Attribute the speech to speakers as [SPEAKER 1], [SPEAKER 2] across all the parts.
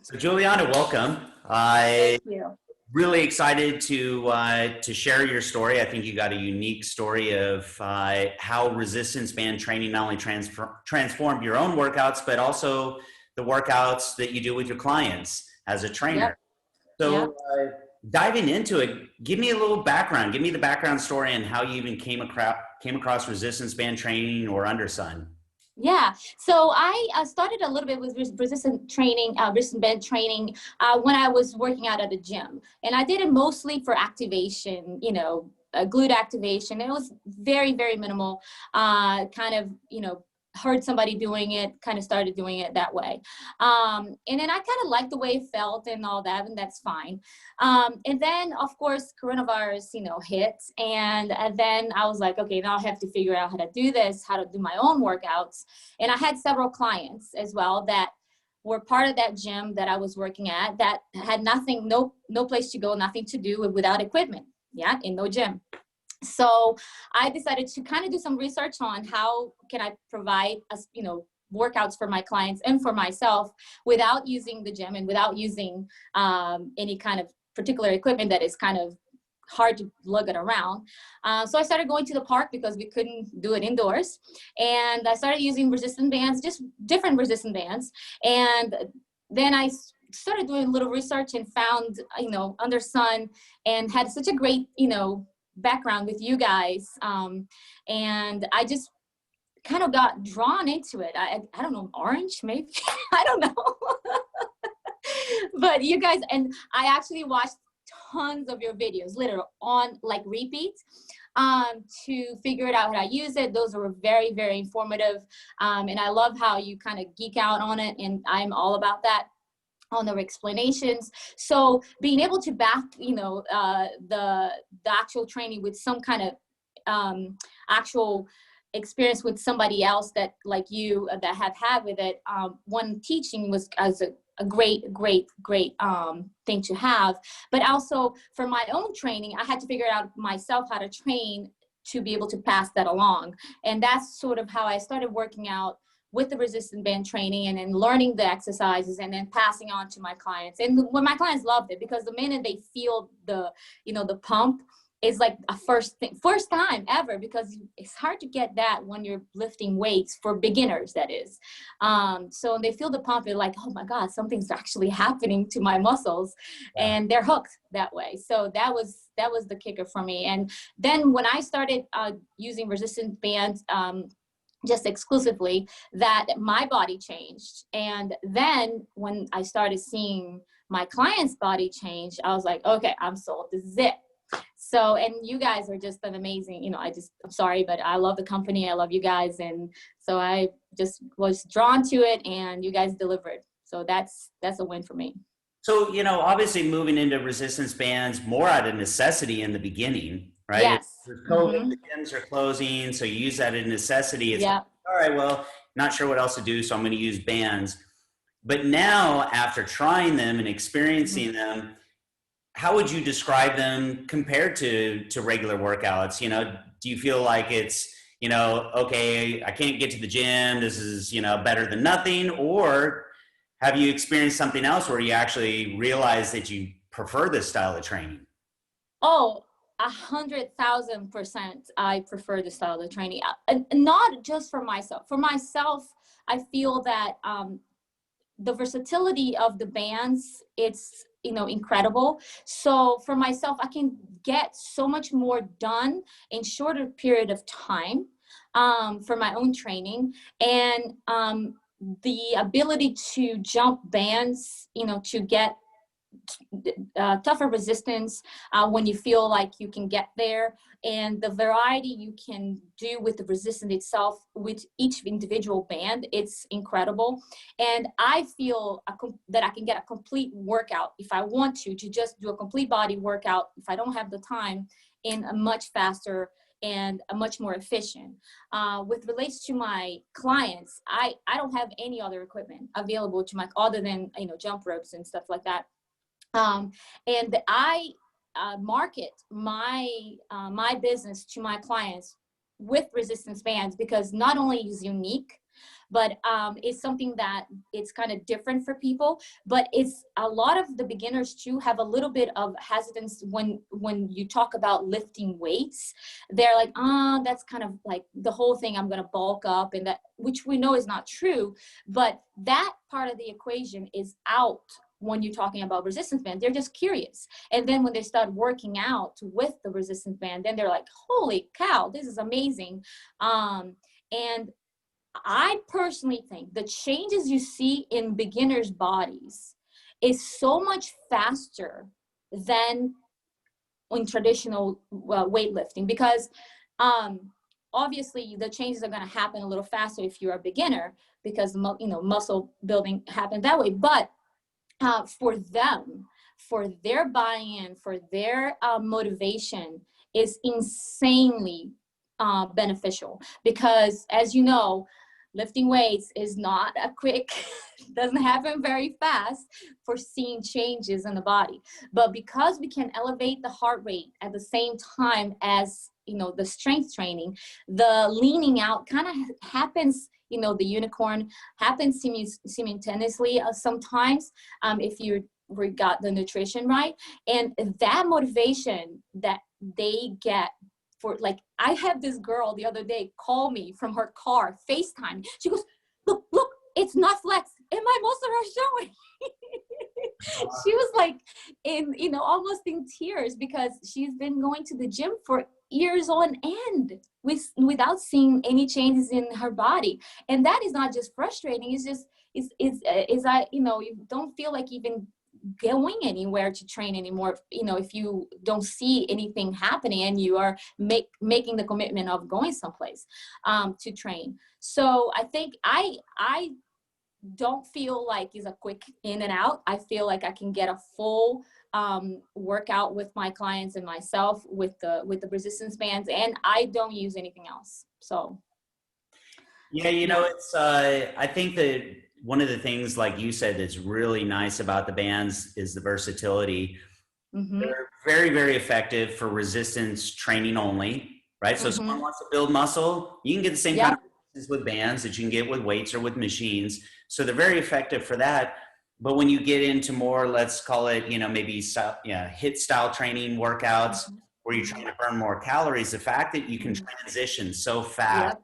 [SPEAKER 1] So Juliana, welcome.
[SPEAKER 2] Thank you.
[SPEAKER 1] Really excited to share your story. I think you got a unique story of how resistance band training not only transformed your own workouts, but also the workouts that you do with your clients as a trainer.
[SPEAKER 2] Yep.
[SPEAKER 1] So
[SPEAKER 2] Yep.
[SPEAKER 1] diving into it, give me a little background. Give me the background story and how you even came across resistance band training or Undersun.
[SPEAKER 2] Yeah. So I started a little bit with resistant training, resistant band training when I was working out at the gym. And I did it mostly for activation, glute activation. It was very, very minimal, kind of, heard somebody doing it, kind of started doing it that way. And then I kind of liked the way it felt and all that, and that's fine. And then, of course, coronavirus, hit. And then I was like, okay, now I have to figure out how to do this, how to do my own workouts. And I had several clients as well that were part of that gym that I was working at that had nothing, no place to go, nothing to do without equipment. Yeah, in no gym. So I decided to kind of do some research on how can I provide us, workouts for my clients and for myself without using the gym and without using any kind of particular equipment that is kind of hard to lug it around. So I started going to the park because we couldn't do it indoors. And I started using resistant bands, just different resistant bands. And then I started doing a little research and found, Undersun, and had such a great, background with you guys. And I just kind of got drawn into it. I don't know, orange maybe? I don't know. But you guys, and I actually watched tons of your videos, literally on like repeat, to figure it out how to use it. Those were very, very informative. And I love how you kind of geek out on it. And I'm all about that, on their explanations. So being able to back, the actual training with some kind of actual experience with somebody else that like you that have had with it, one teaching was as a great thing to have. But also for my own training, I had to figure out myself how to train to be able to pass that along. And that's sort of how I started working out with the resistant band training, and then learning the exercises and then passing on to my clients. And when my clients loved it, because the minute they feel the pump, is like a first time ever, because it's hard to get that when you're lifting weights for beginners, that is. So when they feel the pump, they're like, oh my God, something's actually happening to my muscles.
[SPEAKER 1] Yeah.
[SPEAKER 2] And they're hooked that way. So that was the kicker for me. And then when I started using resistant bands, just exclusively, that my body changed. And then when I started seeing my client's body change, I was like, okay, I'm sold. This is it. So, and you guys are just an amazing, I'm sorry, but I love the company. I love you guys. And so I just was drawn to it, and you guys delivered. So that's a win for me.
[SPEAKER 1] So, obviously moving into resistance bands more out of necessity in the beginning, right?
[SPEAKER 2] Yes.
[SPEAKER 1] There's COVID,
[SPEAKER 2] Mm-hmm.
[SPEAKER 1] the gyms are closing, so you use that as necessity. It's like,
[SPEAKER 2] Yeah.
[SPEAKER 1] all right, well, not sure what else to do, so I'm going to use bands. But now, after trying them and experiencing them, how would you describe them compared to regular workouts? Do you feel like it's, okay, I can't get to the gym, this is, better than nothing? Or have you experienced something else where you actually realize that you prefer this style of training?
[SPEAKER 2] Oh, 100,000%. I prefer the style of training, and not just for myself. For myself, I feel that the versatility of the bands, it's incredible. So for myself, I can get so much more done in shorter period of time, for my own training. And the ability to jump bands, to get tougher resistance when you feel like you can get there, and the variety you can do with the resistance itself with each individual band, it's incredible. And I feel that I can get a complete workout if I want to just do a complete body workout if I don't have the time, in a much faster and a much more efficient. With relates to my clients, I don't have any other equipment available to my, other than jump ropes and stuff like that. And I market my business to my clients with resistance bands, because not only is unique, but it's something that it's kind of different for people. But it's a lot of the beginners too have a little bit of hesitance when you talk about lifting weights. They're like, that's kind of like the whole thing, I'm going to bulk up, and that, which we know is not true, but that part of the equation is out when you're talking about resistance band. They're just curious. And then when they start working out with the resistance band, then they're like, holy cow, this is amazing. And I personally think the changes you see in beginners' bodies is so much faster than in traditional weightlifting, because obviously the changes are going to happen a little faster if you're a beginner, because muscle building happens that way. But for them, for their buy-in, for their motivation, is insanely beneficial, because as you know, lifting weights is not a quick, doesn't happen very fast for seeing changes in the body. But because we can elevate the heart rate at the same time as, the strength training, the leaning out kind of happens, the unicorn happens simultaneously sometimes, if you got the nutrition right. And that motivation that they get, for like, I had this girl the other day call me from her car, FaceTime. She goes, look, it's not flex, and my muscles are showing. She was like almost in tears, because she's been going to the gym for years on end without seeing any changes in her body. And that is not just frustrating, it's just, you don't feel like even going anywhere to train anymore, if you don't see anything happening and you are making the commitment of going someplace to train. So I think I don't feel like it's a quick in and out. I feel like I can get a full workout with my clients and myself with the resistance bands, and I don't use anything else. So
[SPEAKER 1] yeah, it's I think that one of the things, like you said, that's really nice about the bands is the versatility.
[SPEAKER 2] Mm-hmm.
[SPEAKER 1] They're very, very effective for resistance training only, right? So if someone wants to build muscle, you can get the same kind of resistance with bands that you can get with weights or with machines. So they're very effective for that. But when you get into more, let's call it, maybe HIIT style training workouts, where you're trying to burn more calories, the fact that you can transition so fast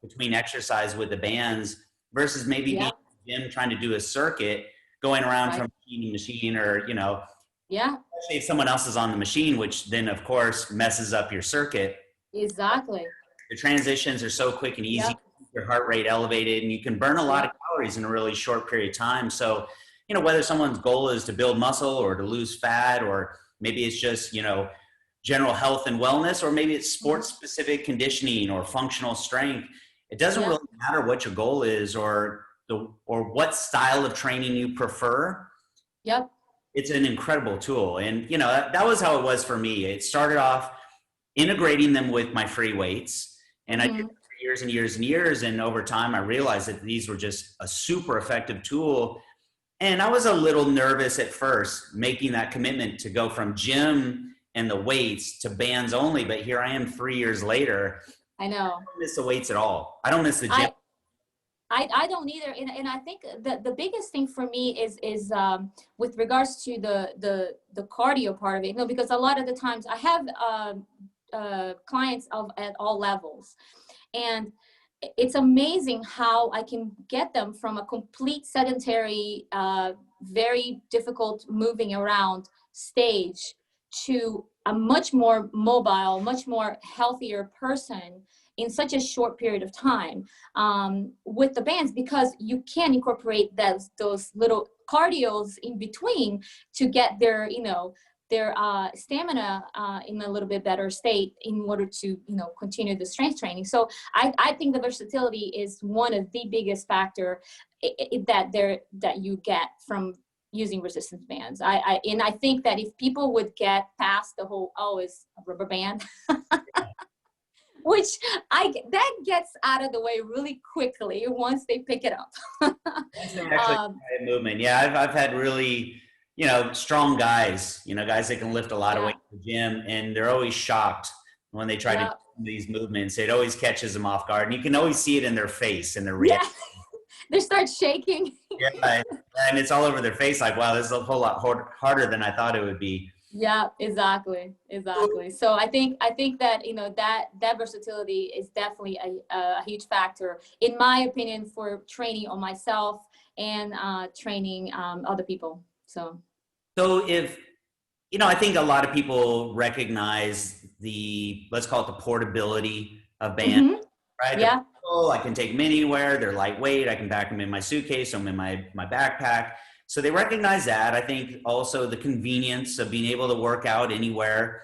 [SPEAKER 1] between exercise with the bands versus maybe being in the gym trying to do a circuit, going around from machine to machine, or, especially if someone else is on the machine, which then of course messes up your circuit.
[SPEAKER 2] Exactly.
[SPEAKER 1] The transitions are so quick and easy, your heart rate elevated, and you can burn a lot of calories in a really short period of time. So, whether someone's goal is to build muscle or to lose fat, or maybe it's just, general health and wellness, or maybe it's sports specific conditioning or functional strength, it doesn't really matter what your goal is, or what style of training you prefer. It's an incredible tool. And, that was how it was for me. It started off integrating them with my free weights. And I did it for years and years and years. And over time, I realized that these were just a super effective tool. And I was a little nervous at first, making that commitment to go from gym and the weights to bands only. But here I am 3 years later.
[SPEAKER 2] I know.
[SPEAKER 1] I don't miss the weights at all. I don't miss the gym.
[SPEAKER 2] I don't either. And I think the biggest thing for me is with regards to the cardio part of it, because a lot of the times I have clients at all levels, and it's amazing how I can get them from a complete sedentary, very difficult moving around stage to a much more mobile, much more healthier person in such a short period of time with the bands, because you can incorporate those little cardios in between to get their stamina in a little bit better state in order to continue the strength training. So I think the versatility is one of the biggest factor that you get from using resistance bands. And I think that if people would get past the whole, it's a rubber band, which that gets out of the way really quickly once they pick it up.
[SPEAKER 1] That's actually a movement. Yeah, I've had really, strong guys, guys that can lift a lot of weight in the gym, and they're always shocked when they try to do these movements. It always catches them off guard, and you can always see it in their face and their reaction.
[SPEAKER 2] They start shaking.
[SPEAKER 1] Yeah, and it's all over their face. Like, wow, this is a whole lot harder than I thought it would be.
[SPEAKER 2] Yeah, exactly, exactly. So I think that that versatility is definitely a huge factor, in my opinion, for training on myself and training other people. So.
[SPEAKER 1] So if, I think a lot of people recognize the, let's call it the portability of bands,
[SPEAKER 2] Hmm.
[SPEAKER 1] right? They're
[SPEAKER 2] Yeah.
[SPEAKER 1] portable, I can take them anywhere. They're lightweight. I can pack them in my suitcase. I'm in my backpack. So they recognize that. I think also the convenience of being able to work out anywhere.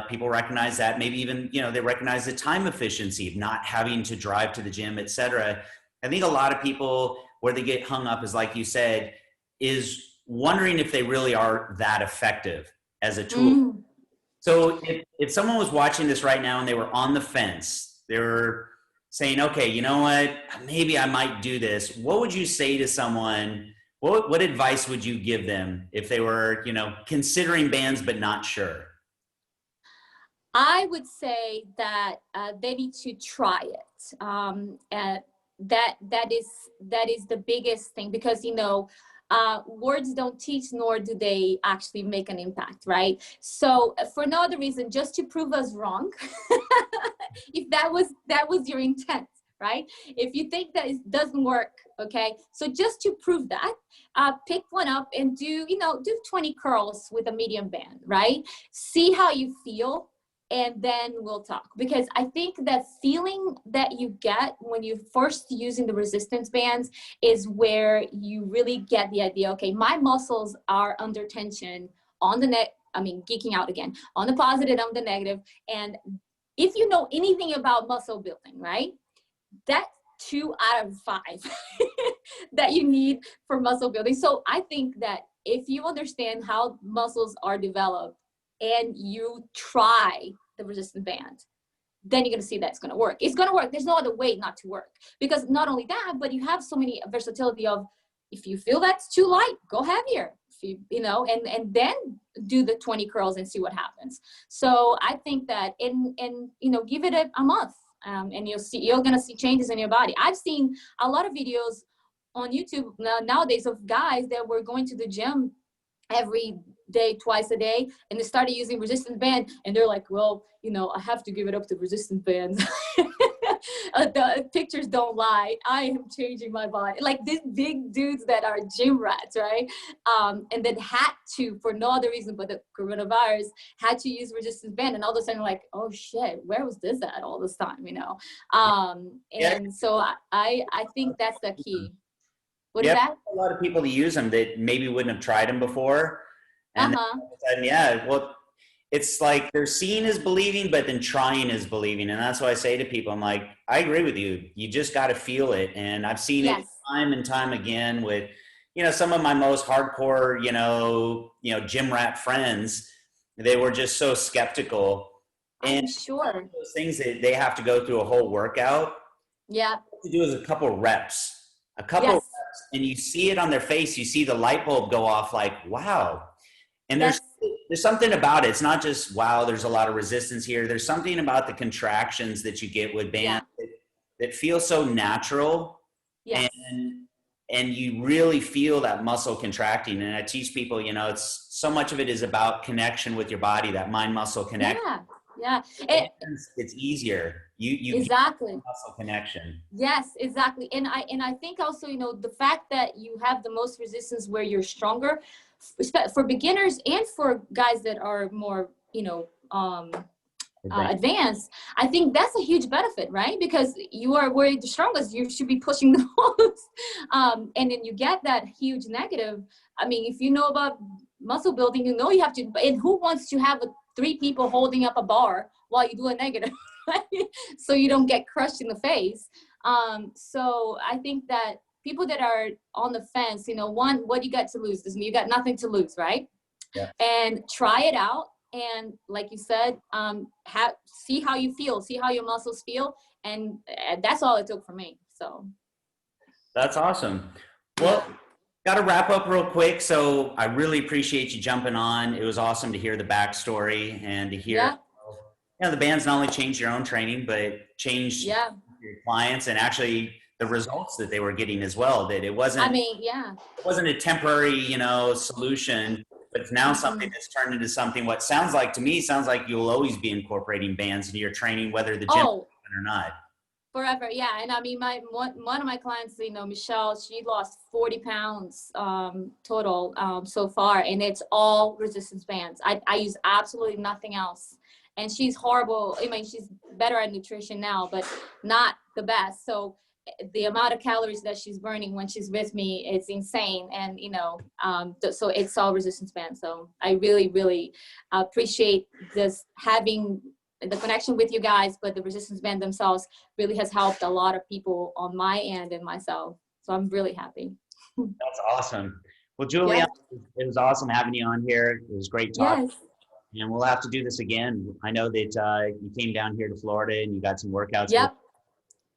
[SPEAKER 1] People recognize that. Maybe even, they recognize the time efficiency of not having to drive to the gym, et cetera. I think a lot of people, where they get hung up is, like you said, is wondering if they really are that effective as a tool.
[SPEAKER 2] Mm.
[SPEAKER 1] So if someone was watching this right now and they were on the fence, they were saying, okay, you know what, maybe I might do this. What would you say to someone? What advice would you give them if they were, considering bands but not sure?
[SPEAKER 2] I would say that they need to try it. That is the biggest thing, because words don't teach, nor do they actually make an impact, right? So for no other reason, just to prove us wrong, if that was your intent, right? If you think that it doesn't work, okay, so just to prove that, pick one up and do 20 curls with a medium band, right? See how you feel, and then we'll talk. Because I think that feeling that you get when you first using the resistance bands is where you really get the idea, okay, my muscles are under tension on the neck. I mean, geeking out again, on the positive, on the negative. And if you know anything about muscle building, right, that's 2 out of 5 that you need for muscle building. So I think that if you understand how muscles are developed and you try the resistance band, then you're going to see that it's going to work. It's going to work. There's no other way not to work. Because not only that, but you have so many versatility of, if you feel that's too light, go heavier. If and then do the 20 curls and see what happens. So I think that give it a month, and you're going to see changes in your body. I've seen a lot of videos on YouTube nowadays of guys that were going to the gym every day, twice a day, and they started using resistance band, and they're like, well, I have to give it up to resistance bands. The pictures don't lie. I am changing my body. Like these big dudes that are gym rats, right? And then had to, for no other reason but the coronavirus, had to use resistance band, and all of a sudden like, oh shit, where was this at all this time? And so I think that's the key. What is that?
[SPEAKER 1] A lot of people to use them that maybe wouldn't have tried them before. And then all of a sudden, yeah, well, it's like they're seeing is believing, but then trying is believing. And that's why I say to people, I'm like, I agree with you. You just got to feel it. And I've seen it time and time again with, some of my most hardcore, gym rat friends. They were just so skeptical. And
[SPEAKER 2] I'm sure
[SPEAKER 1] those things that they have to go through a whole workout.
[SPEAKER 2] Yeah.
[SPEAKER 1] What to do is a couple reps. Reps, and you see it on their face. You see the light bulb go off, like, wow. And there's something about it. It's not just, wow, there's a lot of resistance here. There's something about the contractions that you get with bands that feel so natural.
[SPEAKER 2] Yes.
[SPEAKER 1] And you really feel that muscle contracting. And I teach people, it's so much of it is about connection with your body, that mind muscle connection.
[SPEAKER 2] Yeah.
[SPEAKER 1] It's easier. You
[SPEAKER 2] exactly
[SPEAKER 1] get muscle connection.
[SPEAKER 2] Yes, exactly. And I think also, the fact that you have the most resistance where you're stronger, for beginners and for guys that are more, advanced, I think that's a huge benefit, right? Because you are where the strongest, you should be pushing the most. And then you get that huge negative. I mean, if you know about muscle building, you have to, and who wants to have 3 people holding up a bar while you do a negative, right? So you don't get crushed in the face. So I think that people that are on the fence, one, what you got to lose? You got nothing to lose, right?
[SPEAKER 1] Yeah.
[SPEAKER 2] And try it out. And like you said, see how you feel, see how your muscles feel. And that's all it took for me. So.
[SPEAKER 1] That's awesome. Well, got to wrap up real quick. So I really appreciate you jumping on. It was awesome to hear the backstory and to hear, the band's not only changed your own training, but changed your clients and actually the results that they were getting as well. That it wasn't,
[SPEAKER 2] I mean, yeah.
[SPEAKER 1] it wasn't a temporary, you know, solution, but it's now something that's turned into something. What sounds like to me sounds like you'll always be incorporating bands into your training, whether the gym is
[SPEAKER 2] Oh,
[SPEAKER 1] open or not.
[SPEAKER 2] forever, yeah. And I mean, one of my clients, you know, Michelle, she lost 40 pounds total so far, and it's all resistance bands. I use absolutely nothing else. And she's horrible. I mean, she's better at nutrition now, but not the best. So the amount of calories that she's burning when she's with me is insane. And, you know, so it's all resistance bands. So I really, really appreciate this, having the connection with you guys, but the resistance band themselves really has helped a lot of people on my end and myself. So I'm really happy.
[SPEAKER 1] That's awesome. Well, Juliana, it was awesome having you on here. It was great talking.
[SPEAKER 2] Yes.
[SPEAKER 1] And we'll have to do this again. I know that you came down here to Florida and you got some workouts.
[SPEAKER 2] Yep.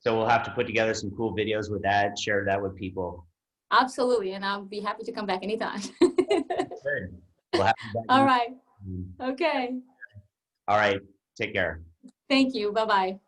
[SPEAKER 1] So we'll have to put together some cool videos with that, share that with people.
[SPEAKER 2] Absolutely. And I'll be happy to come back anytime.
[SPEAKER 1] Good. We'll have you back.
[SPEAKER 2] All right. Okay.
[SPEAKER 1] All right. Take care.
[SPEAKER 2] Thank you. Bye-bye.